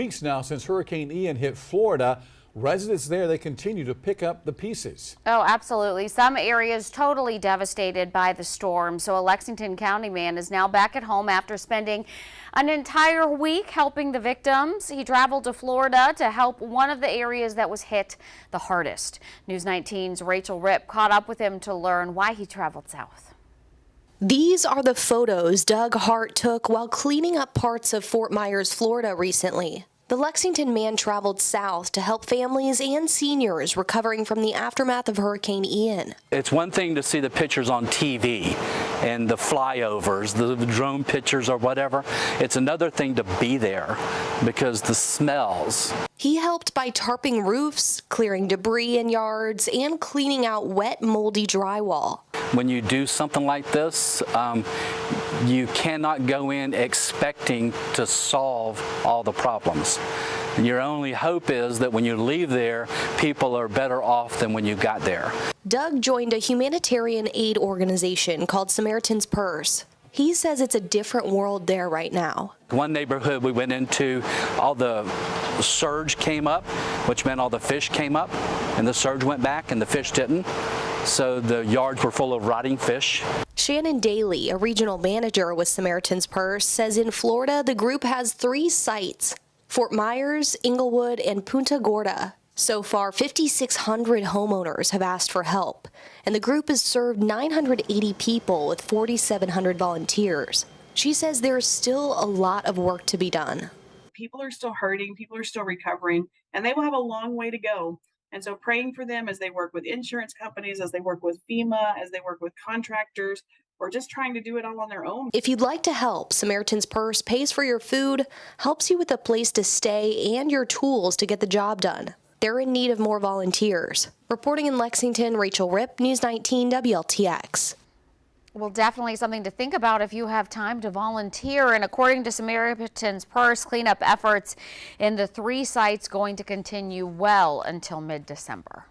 Weeks now since Hurricane Ian hit Florida. Residents there, they continue to pick up the pieces. Oh, absolutely. Some areas totally devastated by the storm. So a Lexington County man is now back at home after spending an entire week helping the victims. He traveled to Florida to help one of the areas that was hit the hardest. News 19's Rachel Ripp caught up with him to learn why he traveled south. These are the photos Doug Hart took while cleaning up parts of Fort Myers, Florida recently. The Lexington man traveled south to help families and seniors recovering from the aftermath of Hurricane Ian. It's one thing to see the pictures on TV and the flyovers, the drone pictures or whatever. It's another thing to be there because the smells. He helped by tarping roofs, clearing debris in yards, and cleaning out wet, moldy drywall. When you do something like this, you cannot go in expecting to solve all the problems. Your only hope is that when you leave there, people are better off than when you got there. Doug joined a humanitarian aid organization called Samaritan's Purse. He says it's a different world there right now. One neighborhood we went into, all the surge came up, which meant all the fish came up, and the surge went back and the fish didn't. So the yards were full of rotting fish. Shannon Daly, a regional manager with Samaritan's Purse, says in Florida the group has 3 sites: Fort Myers, Inglewood, and Punta Gorda. So far, 5,600 homeowners have asked for help, and the group has served 980 people with 4,700 volunteers. She says there is still a lot of work to be done. People are still hurting, people are still recovering, and they will have a long way to go. And so praying for them as they work with insurance companies, as they work with FEMA, as they work with contractors, or just trying to do it all on their own. If you'd like to help, Samaritan's Purse pays for your food, helps you with a place to stay, and your tools to get the job done. They're in need of more volunteers. Reporting in Lexington, Rachel Ripp, News 19 WLTX. Well, definitely something to think about if you have time to volunteer. And according to Samaritan's Purse, cleanup efforts in the 3 sites going to continue well until mid-December.